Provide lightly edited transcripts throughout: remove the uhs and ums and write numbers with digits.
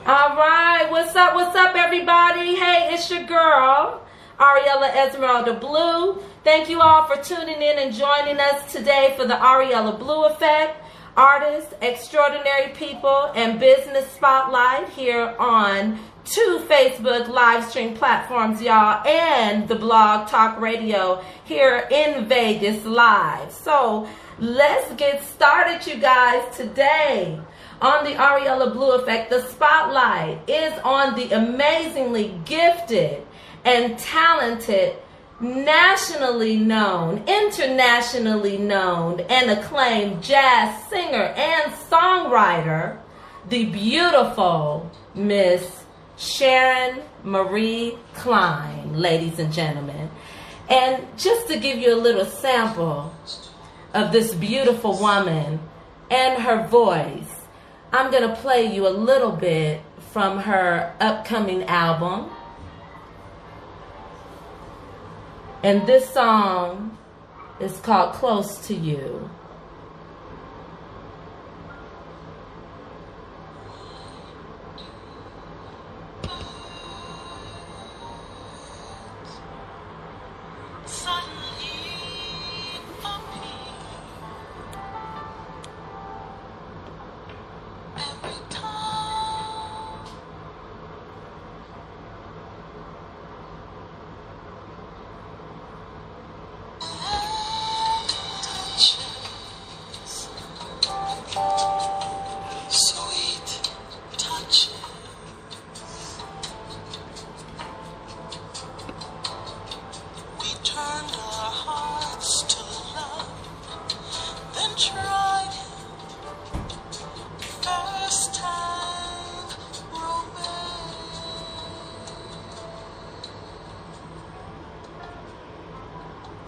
All right, what's up, everybody? Hey, it's your girl, Ariella Blu. Thank you all for tuning in and joining us today for the Ariella Blu Effect, Artists, Extraordinary People, and Business Spotlight here on 2 Facebook live stream platforms, y'all, and the Blog Talk Radio here in Vegas live. So let's get started, you guys, today. On the Ariella Blu Effect, the spotlight is on the amazingly gifted and talented, nationally known, internationally known, and acclaimed jazz singer and songwriter, the beautiful Miss Sharon Marie Cline, ladies and gentlemen. And just to give you a little sample of this beautiful woman and her voice, I'm going to play you a little bit from her upcoming album. And this song is called Close to You.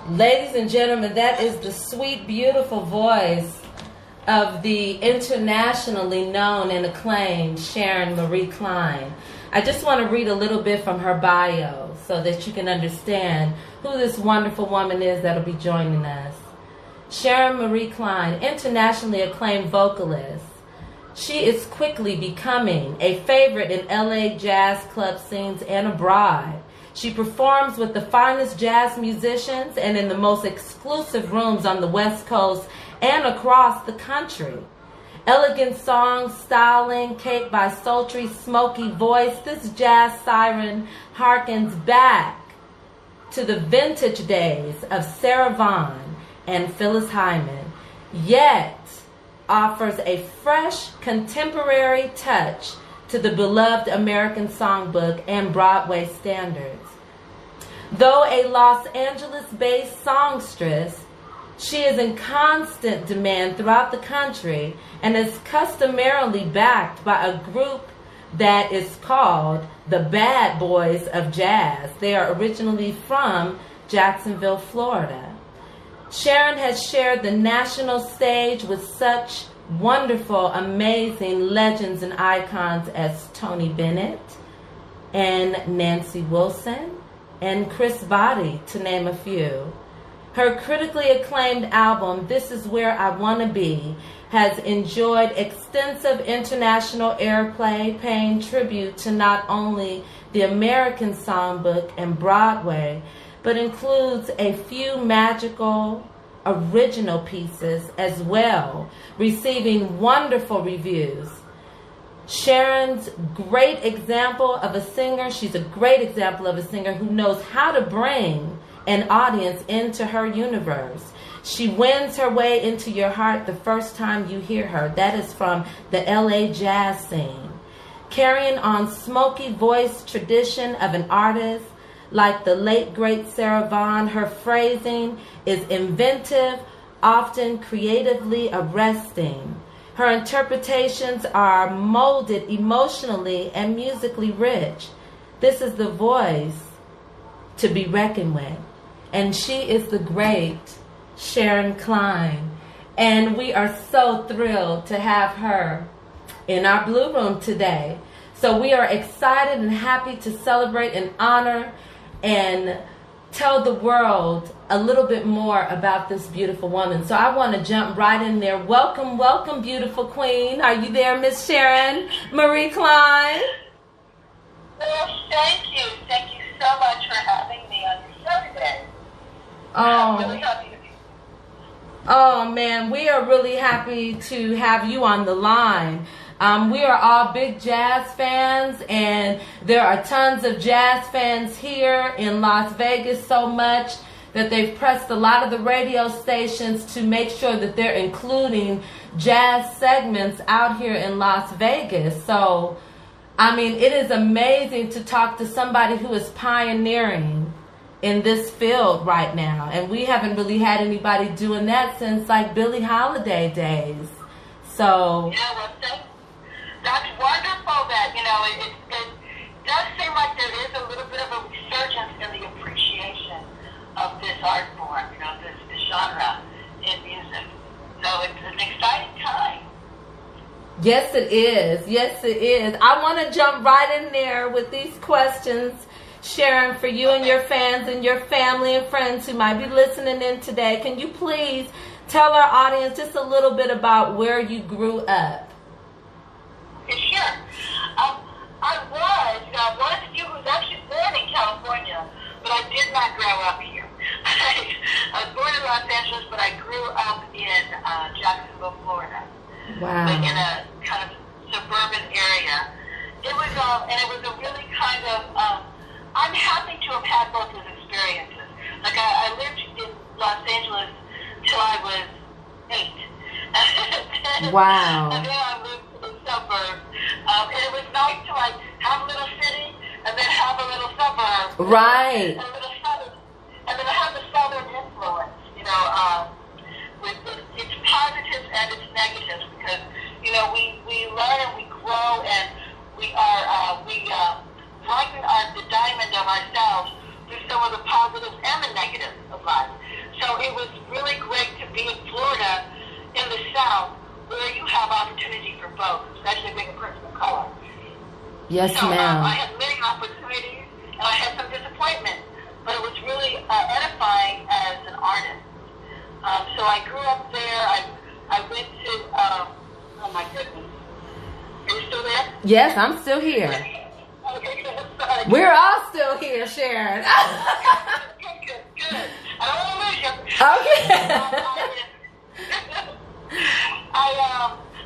Ladies and gentlemen, that is the sweet, beautiful voice of the internationally known and acclaimed Sharon Marie Cline. I just want to read a little bit from her bio so that you can understand who this wonderful woman is that'll be joining us. Sharon Marie Cline, internationally acclaimed vocalist. She is quickly becoming a favorite in LA jazz club scenes and abroad. She performs with the finest jazz musicians and in the most exclusive rooms on the West Coast and across the country. Elegant song styling, caked by sultry, smoky voice, this jazz siren harkens back to the vintage days of Sarah Vaughan and Phyllis Hyman, yet offers a fresh, contemporary touch to the beloved American songbook and Broadway standards. Though a Los Angeles-based songstress, she is in constant demand throughout the country and is customarily backed by a group that is called the Bad Boys of Jazz. They are originally from Jacksonville, Florida. Sharon has shared the national stage with such wonderful, amazing legends and icons as Tony Bennett and Nancy Wilson and Chris Botti, to name a few. Her critically acclaimed album, This Is Where I Wanna Be, has enjoyed extensive international airplay, paying tribute to not only the American songbook and Broadway, but includes a few magical original pieces as well, receiving wonderful reviews. Sharon's great example of a singer. She's a great example of a singer who knows how to bring an audience into her universe. She wins her way into your heart the first time you hear her. That is from the LA jazz scene. Carrying on smoky voice tradition of an artist like the late great Sarah Vaughan, her phrasing is inventive, often creatively arresting. Her interpretations are molded emotionally and musically rich. This is the voice to be reckoned with. And she is the great Sharon Cline. And we are so thrilled to have her in our Blue Room today. So we are excited and happy to celebrate and honor and tell the world a little bit more about this beautiful woman. So I want to jump right in there. Welcome, welcome, beautiful queen. Are you there, Miss Sharon Marie Cline? Well, thank you. Thank you so much for having me on your show today. Oh. I'm really happy to be here. Oh, man, we are really happy to have you on the line. We are all big jazz fans, and there are tons of jazz fans here in Las Vegas, so much that they've pressed a lot of the radio stations to make sure that they're including jazz segments out here in Las Vegas. So, I mean, it is amazing to talk to somebody who is pioneering in this field right now. And we haven't really had anybody doing that since like Billie Holiday days. So yeah, well, that's wonderful that, you know, it does seem like there is a little bit of a resurgence in the appreciation of this art form, you know, this genre in music. So it's an exciting time. yes, it is. Yes, it is. I want to jump right in there with these questions, Sharon, for you and your fans and your family and friends who might be listening in today. Can you please tell our audience just a little bit about where you grew up? Sure. I was one of the few who was actually born in California, but I did not grow up here. I was born in Los Angeles, but I grew up in Jacksonville, Florida. Wow. In a kind of suburban area. It was a really kind of, I'm happy to have had both those experiences. Like I lived in Los Angeles till I was 8. Wow. And then I moved to the suburbs. And it was nice to like have a little city and then have a little suburb. Right. And a little southern, and then have the southern influence, you know, with its positives and its negatives, because, you know, we learn and we grow and we lighten the diamond of ourselves through some of the positives and the negatives of life. So it was really great to be in Florida in the South, where you have opportunity for both, especially being a person of color. Yes, so, ma'am. I had many opportunities, and I had some disappointments, but it was really edifying as an artist. So I grew up there. I went to, oh my goodness. Are you still there? Yes, I'm still here. Okay, good. Sorry. We're all still here, Sharon. Good. I don't want to lose you. Okay.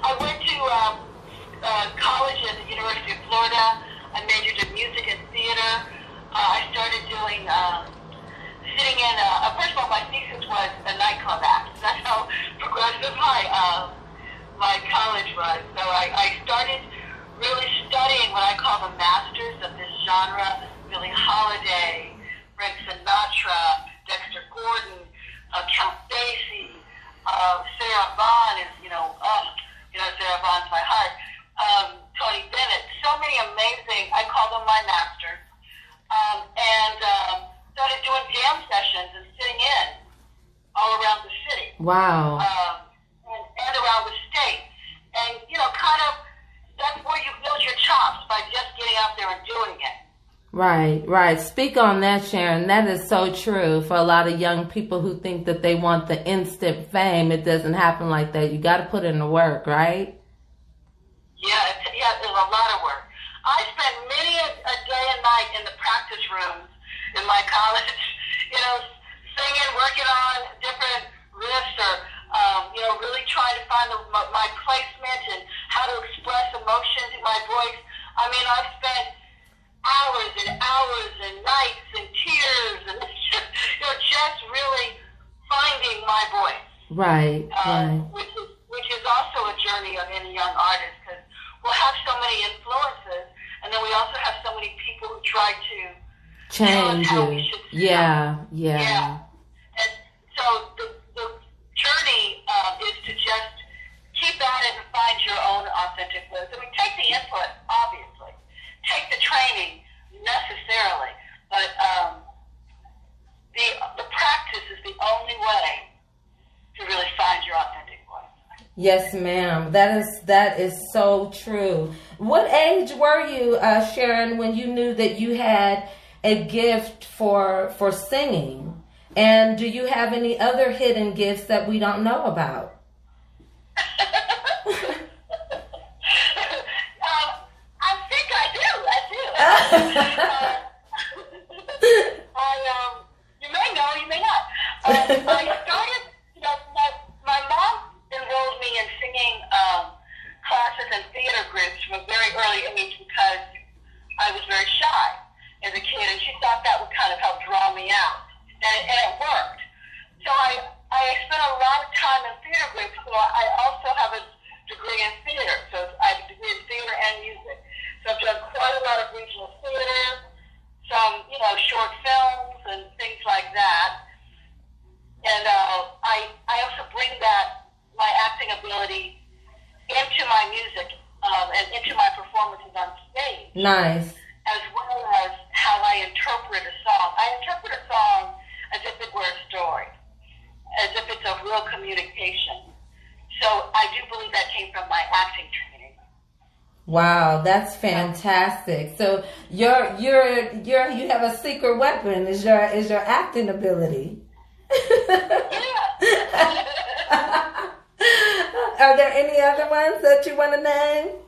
I went to college at the University of Florida. I majored in music and theater. I started doing, sitting in, first of all, my thesis was a nightclub act. That's how progressive my college was. So I started really studying what I call the masters of this genre: Billie Holiday, Frank Sinatra, Dexter Gordon, Count Basie, Sarah Vaughan is, Sarah Vaughan's my heart. Tony Bennett, so many amazing, I call them my masters. And started doing jam sessions and sitting in all around the city. Wow. And around the state. And, that's where you build your chops, by just getting out there and doing it. Right. Speak on that, Sharon. That is so true for a lot of young people who think that they want the instant fame. It doesn't happen like that. You got to put in the work, right? Yeah, there's a lot of work. I spent many a day and night in the practice rooms in my college, singing, working on different riffs, or, really trying to find my placement and how to express emotions in my voice. I mean, I've spent hours and hours and nights and tears and just really finding my voice. Right. Which is also a journey of any young artist, because we'll have so many influences, and then we also have so many people who try to change tell us how we you. should Yeah. And so the journey is to just keep at it and find your own authentic voice. I mean, take the input, obviously. Take the training, necessarily. But the practice is the only way to really find your authentic voice. Yes, ma'am. That is so true. What age were you, Sharon, when you knew that you had a gift for singing. And do you have any other hidden gifts that we don't know about? I think I do. You may know, you may not. I started, my mom enrolled me in singing classes and theater groups from a very early age because I was very shy as a kid, and she thought that would kind of help draw me out. And it worked. So I spent a lot of time in theater groups, so I also have a degree in theater. So I have a degree in theater and music. So I've done quite a lot of regional theater, some, short films and things like that. And I also bring my acting ability into my music and into my performances on stage. Nice. As well as how I interpret a song. I interpret a song as if it were a story, as if it's a real communication. So I do believe that came from my acting training. Wow, that's fantastic. So you have a secret weapon is your acting ability. Yeah. Are there any other ones that you want to name?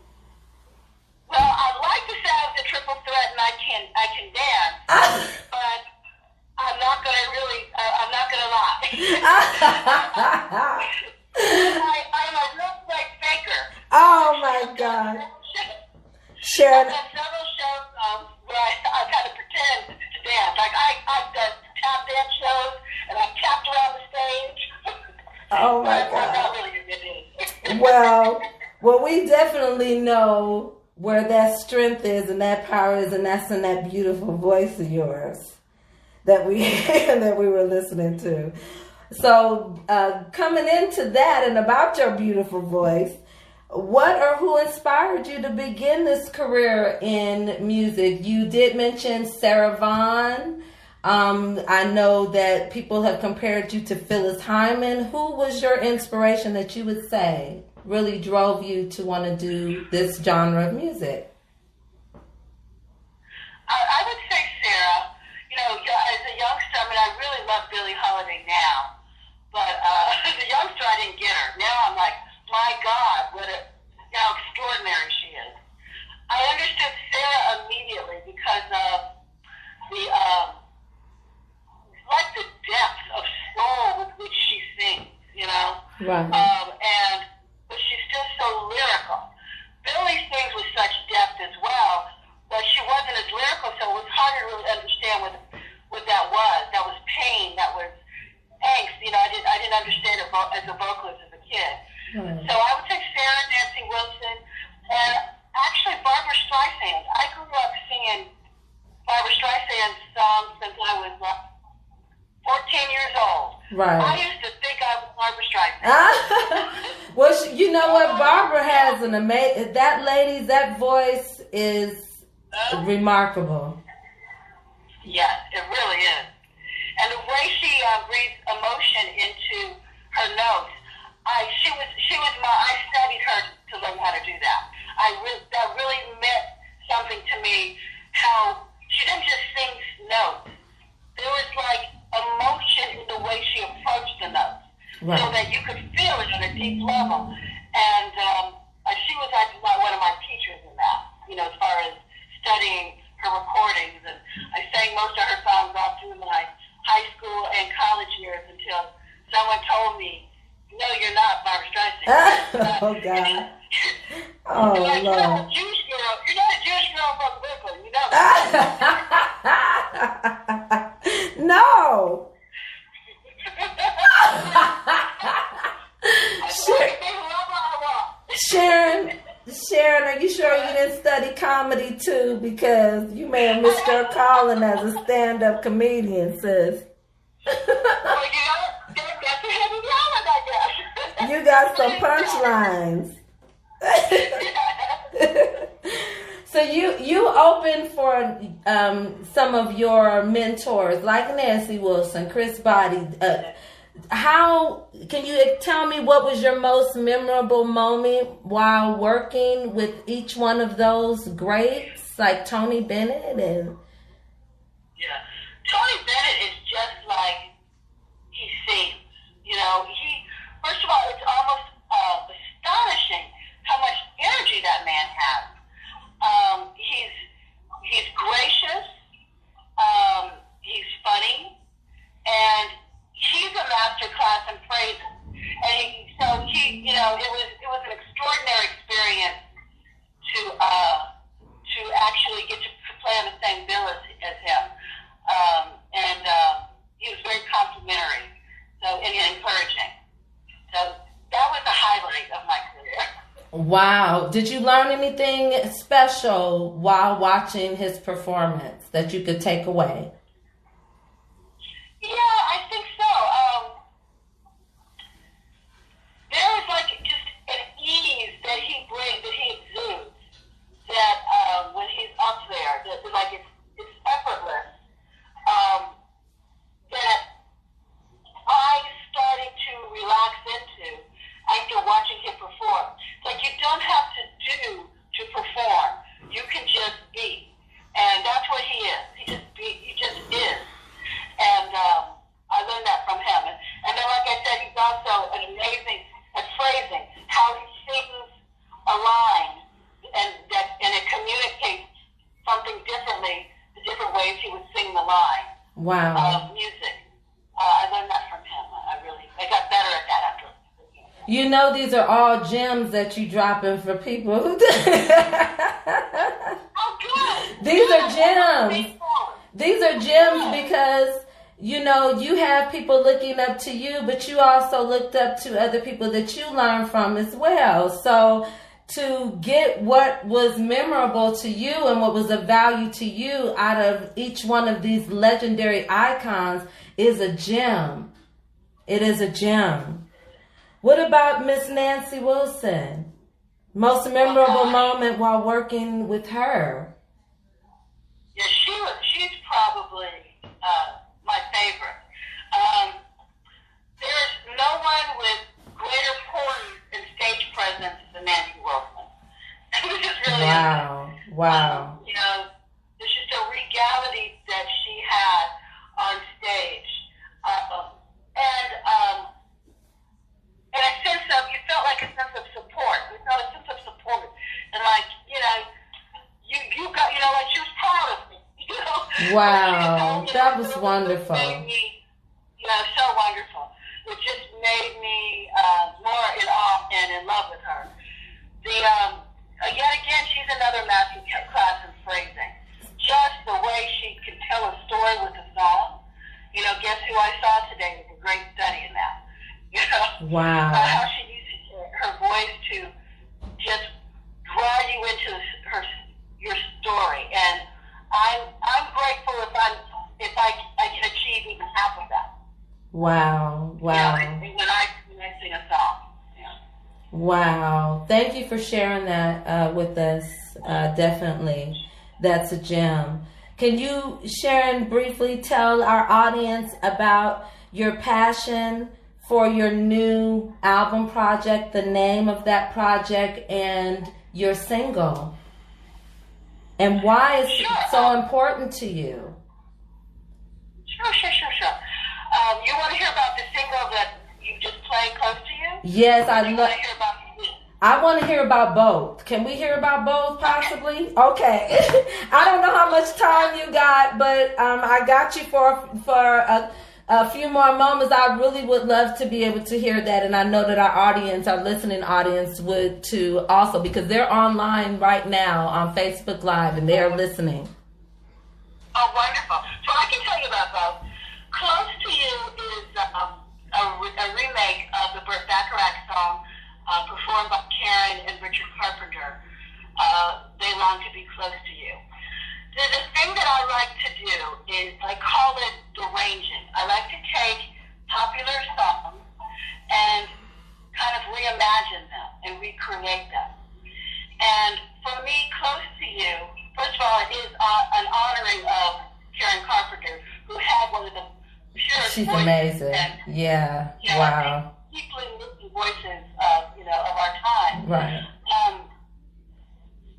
Well, I'd like to say I was a triple threat and I can dance, but I'm not gonna lie. I'm a real great faker. Oh my God. Sharon. I've done several shows where I kind of pretend to dance. Like I've done tap dance shows and I've tapped around the stage. Oh my God. I'm not really good at it. Well, we definitely know where that strength is and that power is, and that's in that beautiful voice of yours that we were listening to. So coming into that and about your beautiful voice, what or who inspired you to begin this career in music? You did mention Sarah Vaughan. I know that people have compared you to Phyllis Hyman. Who was your inspiration that you would say really drove you to want to do this genre of music? I would say Sarah. As a youngster, I really love Billie Holiday now. But as a youngster, I didn't get her. Now I'm like, my God, how extraordinary she is. I understood Sarah immediately because of the depth of soul with which she sings, Right. But she's still so lyrical. Billie sings with such depth as well, but she wasn't as lyrical, so it was hard to really understand what that was. That was pain. That was angst. I didn't understand it as a vocalist as a kid. Right. So I would say Sarah, Nancy Wilson, and actually Barbra Streisand. I grew up singing Barbra Streisand songs since I was 14 years old. Right. I used to think I was Barbra Streisand. Well, you know what? Barbara has an amazing. That voice is remarkable. Yes, it really is. And the way she breathes emotion into her notes, I studied her to learn how to do that. That really meant something to me. How she didn't just sing notes. There was like emotion in the way she approached the notes, right, so that you could feel it on a deep level. And she was actually one of my teachers in that. As far as studying her recordings, and I sang most of her songs all through my high school and college years until someone told me, "No, you're not Barbra Streisand." Oh God! Oh Lord! You're not a Jewish girl. You're not a Jewish girl from Brooklyn. No. Sharon, are you sure you didn't study comedy too? Because you may have missed your calling as a stand-up comedian, sis. Well, that's a heavy talent, I guess. You got some punchlines. So you opened for some of your mentors like Nancy Wilson, Chris Botti. How can you tell me what was your most memorable moment while working with each one of those greats like Tony Bennett? And Yeah. Tony Bennett is just like he seems. You know, first of all, it's almost astonishing how much energy that man has. He's gracious. He's funny, and he's a master class in praise. And it was an extraordinary experience to actually get to play on the same bill as him. He was very complimentary, and encouraging. So that was the highlight of my career. Wow. Did you learn anything special while watching his performance that you could take away? Yeah, I think so. There was like just an ease that he brings, that he exudes, that when he's up there, that like it's effortless. That I started to relax into after watching him perform. Like you don't have to do to perform. You can just be. And that's what he is. He just is. And I learned that from him. And then like I said, he's also an amazing at phrasing, how he sings a line and it communicates something differently, the different ways he would sing the line. Wow. Music. I learned that from him. I got better at that after. You know, these are all gems that you drop in for people who Oh, good. These are gems. These are gems because, you know, you have people looking up to you, but you also looked up to other people that you learned from as well. So to get what was memorable to you and what was of value to you out of each one of these legendary icons is a gem. It is a gem. What about Miss Nancy Wilson? Most memorable moment while working with her? Yeah, she's probably my favorite. There's no one with greater poise and stage presence than Nancy Wilson. Which is really interesting. Wow. You know, there's just a regality that she had on stage. And a sense of, you felt like a sense of support. You felt a sense of support. And like, you know, you got, you know, like she was proud of me. You know? Wow, that was wonderful. It made me, you know, so wonderful. It just made me more in awe and in love with her. Yet again, she's another master class in phrasing. Just the way she could tell a story with a song. You know, guess who I saw today was a great study in that. You know, wow. How she uses her voice to just draw you into your story, and I'm grateful if I can achieve even half of that. Wow. You know, when I sing a song. Yeah. Wow. Thank you for sharing that with us. Definitely, that's a gem. Can you, Sharon, briefly tell our audience about your passion for your new album project, the name of that project, and your single? And why is it so important to you? Sure. You want to hear about the single that you just played close to you? Yes, I want to hear about you. I want to hear about both. Can we hear about both, possibly? Okay. I don't know how much time you got, but I got you for a few more moments. I really would love to be able to hear that, and I know that our listening audience would too also, because they're online right now on Facebook Live, and they are listening. Oh, wonderful. So I can tell you about both. Close to You is a remake of the Burt Bacharach song performed by Karen and Richard Carpenter. They Long to Be Close to You. The thing that I like to do is I call it deranging. I like to take popular songs and kind of reimagine them and recreate them. And for me, Close to You, first of all, it is an honoring of Karen Carpenter, who had one of the purest She's voices. amazing. And, Yeah. you know, Wow. deeply moving voices of our time. Right.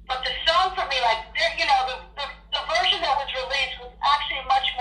But the song for me, like, the version that was released was actually much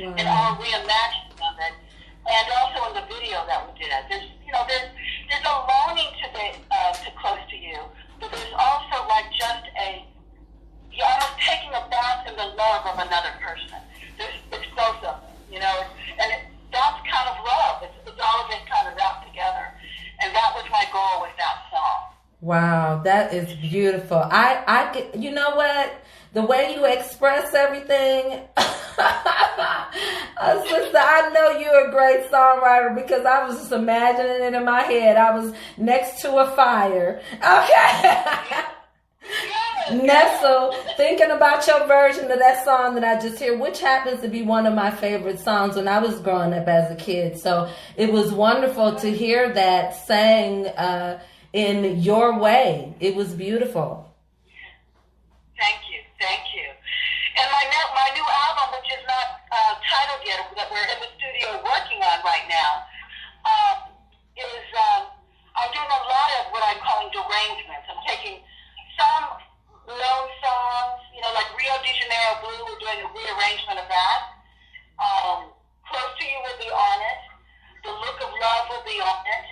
and our reimagining of it, and also in the video that we did. There's a longing to close to you, but there's also like just you're almost taking a bath in the love of another person. It's both of them, that's kind of love. It's all of it kind of wrapped together, and that was my goal with that song. Wow, that is beautiful. I get, you know what? The way you express everything, sister, I know you're a great songwriter because I was just imagining it in my head. I was next to a fire. Okay. Nestle, thinking about your version of that song that I just hear, which happens to be one of my favorite songs when I was growing up as a kid. So it was wonderful to hear that sang in your way. It was beautiful. Thank you. And my new album, which is not titled yet, that we're in the studio working on right now, is I'm doing a lot of what I'm calling derangements. I'm taking some known songs, like Rio de Janeiro Blue, we're doing a rearrangement of that. Close to You will be on it. The Look of Love will be on it.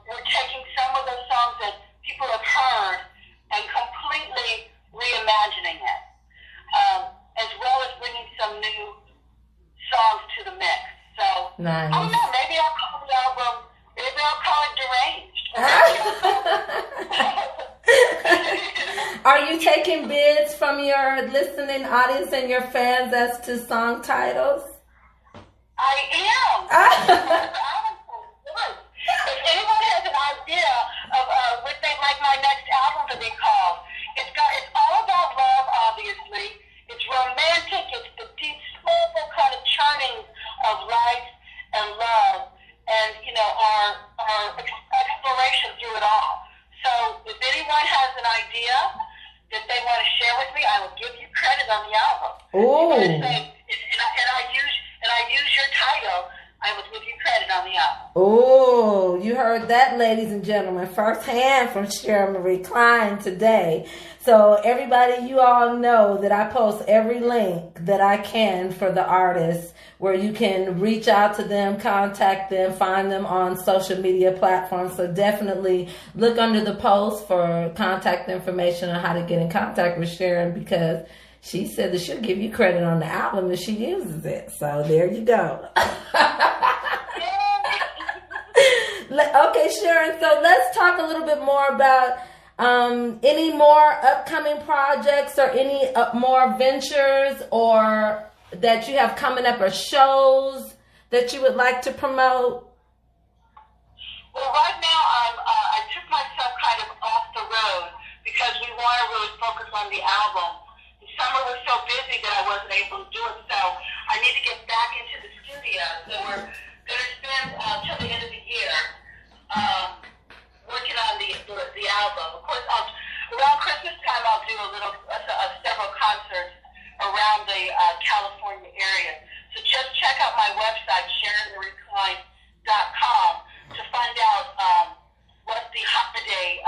We're taking some of those songs that people have heard and completely reimagining it, as well as bringing some new songs to the mix. So, nice. I don't know, maybe I'll call the album, maybe I'll call it Deranged. Are you taking bids from your listening audience and your fans as to song titles? I am. If anyone has an idea of what they'd like my next album to be called, it's all about love, obviously. It's romantic. It's the deep, soulful kind of churning of life and love, and our exploration through it all. So, if anyone has an idea that they want to share with me, I will give you credit on the album. Oh. And I use your title. I will give you credit on the album. Oh, you heard that, ladies and gentlemen, firsthand from Sharon Marie Cline today. So everybody, you all know that I post every link that I can for the artists where you can reach out to them, contact them, find them on social media platforms. So definitely look under the post for contact information on how to get in contact with Sharon, because she said that she'll give you credit on the album if she uses it. So there you go. Okay, Sharon, so let's talk a little bit more about any more upcoming projects or any more ventures or that you have coming up or shows that you would like to promote. Well, right now I took myself kind of off the road because we want to really focus on the album. The summer was so busy that I wasn't able to do it, so I need to get back into the studio. So we're going to spend till the end of the year working on the album. Of course, around Christmas time I'll do several concerts around the California area. So just check out my website, SharonMarieCline.com, to find out what the holiday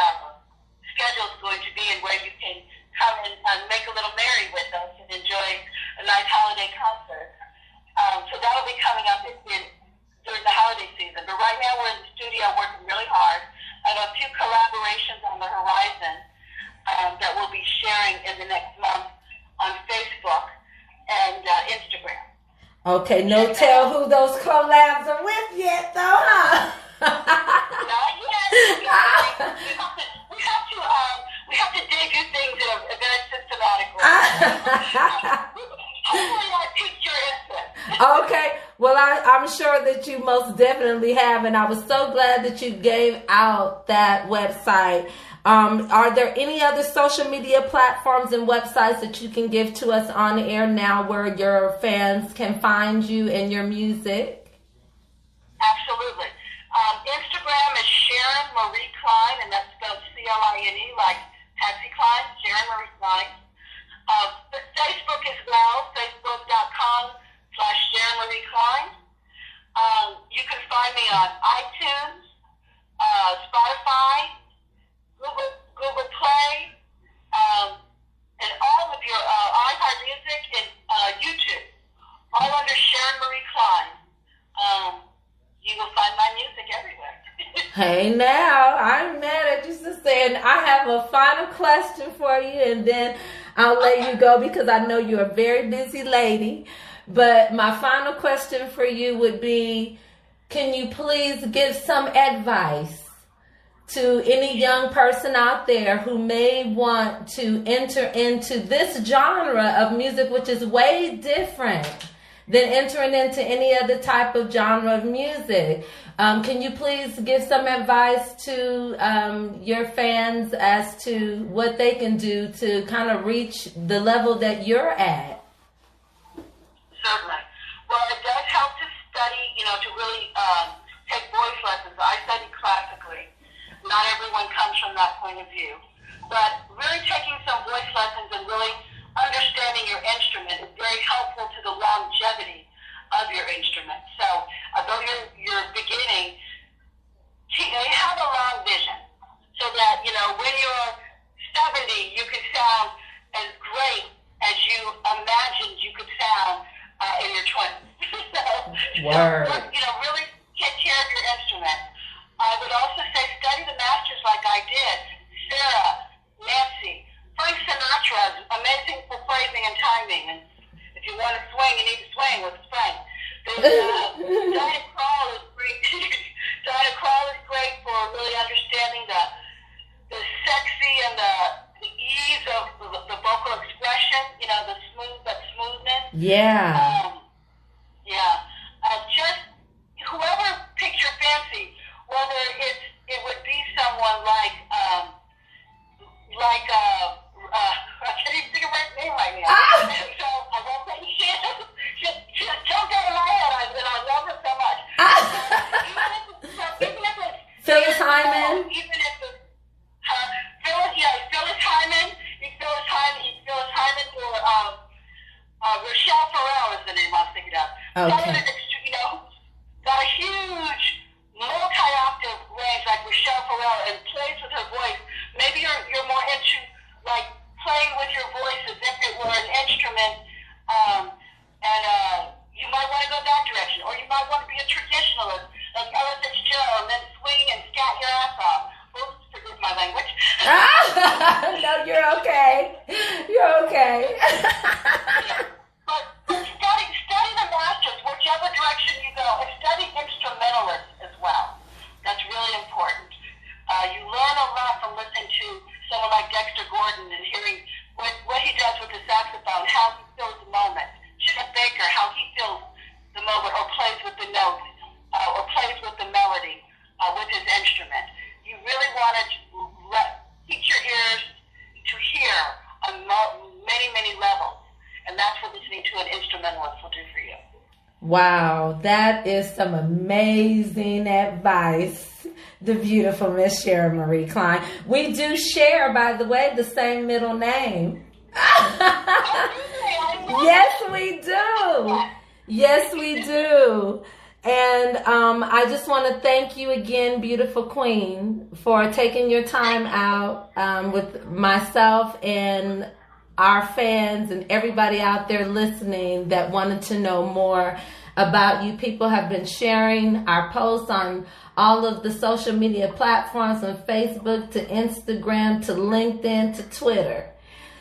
schedule is going to be and where you can come and make a little merry with us and enjoy a nice holiday concert. So that'll be coming up during the holiday season. But right now we're in the studio working really hard. I have a few collaborations on the horizon that we'll be sharing in the next month on Facebook and Instagram. Okay, no tell who those collabs are with yet, though, huh? Not yet. We have to debut things in a very systematic way. Hopefully I piqued your interest. Okay. Well, I'm sure that you most definitely have, and I was so glad that you gave out that website. Are there any other social media platforms and websites that you can give to us on the air now where your fans can find you and your music? Absolutely. Instagram is Sharon Marie Cline, and that's spelled C-L-I-N-E, like Patsy Cline, Sharon Marie Cline. Facebook as well, facebook.com/Sharon Marie Cline. You can find me on iTunes, Spotify, Google Play, and all of your iHeart Music and YouTube. all under Sharon Marie Cline. You will find my music everywhere. Hey now, I'm mad at you, sister, and I have a final question for you, and then I'll let you go because I know you're a very busy lady. But my final question for you would be, can you please give some advice to any young person out there who may want to enter into this genre of music, which is way different than entering into any other type of genre of music? Can you please give some advice to your fans as to what they can do to kind of reach the level that you're at? Certainly. Well, it does help to study, to really take voice lessons. I study classically. Not everyone comes from that point of view. But really taking some voice lessons and really understanding your instrument is very helpful to the longevity of your instrument. So, although you're beginning, have a long vision so that, when you're 70, you can sound as great as you imagined you could sound in your 20s. Word. So, really take care of your instrument. I would also say study the masters like I did. Sarah, Nancy, Frank Sinatra's amazing for phrasing and timing. And if you want to swing, you need to swing with Frank. Diana Krall is great. Diana Krall is great for really understanding the sexy and the ease of the vocal expression. The smoothness. Yeah. Just whoever picks your fancy, whether it would be someone like I can't even think of her name right now. So I won't say she jumped out of my head, and I love her so much. Even if it's Phyllis Hyman. Even if it's Phyllis Hyman. Phyllis Hyman or Rochelle Farrell is the name I was thinking of. Okay. Got a huge multi-octave range like Rochelle Farrell and plays with her voice. Maybe you're more into like playing with your voice as if it were an instrument, and you might want to go that direction, or you might want to be a traditionalist like Ella Fitzgerald and then swing and scat your ass off. Oops, forgive my language. No, you're okay. You're okay. But study the masters, whichever direction you go, and study instrumentalists as well. That's really important. You learn a lot from listening to someone like Dexter Gordon and hearing what he does with the saxophone, how he feels the moment. Chet Baker, how he feels the moment, or plays with the notes, or plays with the melody with his instrument. You really want to teach your ears to hear on many, many levels. And that's what listening to an instrumentalist will do for you. Wow, that is some amazing advice. The beautiful Miss Sharon Marie Cline. We do share, by the way, the same middle name. Yes, we do. Yes, we do. And I just want to thank you again, beautiful queen, for taking your time out with myself and our fans and everybody out there listening that wanted to know more about you. People have been sharing our posts on all of the social media platforms, from Facebook to Instagram to LinkedIn to Twitter.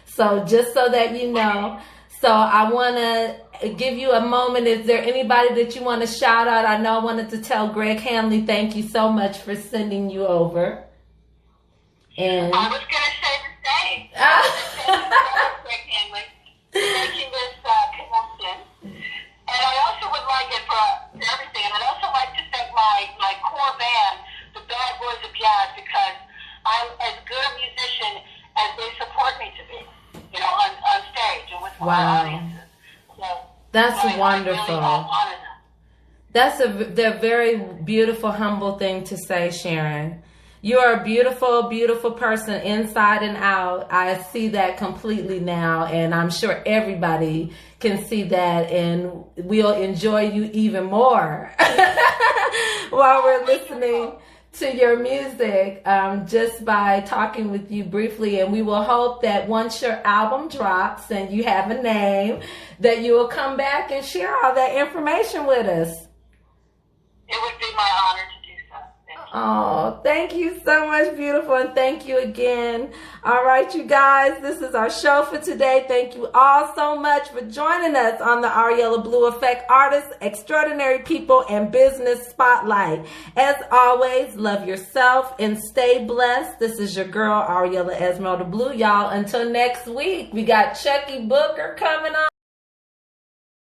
So just so that you know. So I want to give you a moment. Is there anybody that you want to shout out? I know I wanted to tell Greg Hanley, thank you so much for sending you over. And I was going to say the same. Greg Hanley, making this connection. And I also would like it for everything. And I'd also like to thank my core band, the Bad Boys of Jazz, because I'm as good a musician as they support me to be, on stage and with my audiences. So that's wonderful. I really honor them. That's a very beautiful, humble thing to say, Sharon. You are a beautiful, beautiful person inside and out. I see that completely now, and I'm sure everybody can see that, and we'll enjoy you even more while we're listening to your music just by talking with you briefly, and we will hope that once your album drops and you have a name, that you will come back and share all that information with us. It would be my honor to do so. Thank you. Oh, thank you so much, beautiful, and thank you again. All right, you guys, this is our show for today. Thank you all so much for joining us on the Ariella Blu Effect Artists, Extraordinary People, and Business Spotlight. As always, love yourself and stay blessed. This is your girl, Ariella Esmeralda Blu. Y'all, until next week, we got Chucky Booker coming on.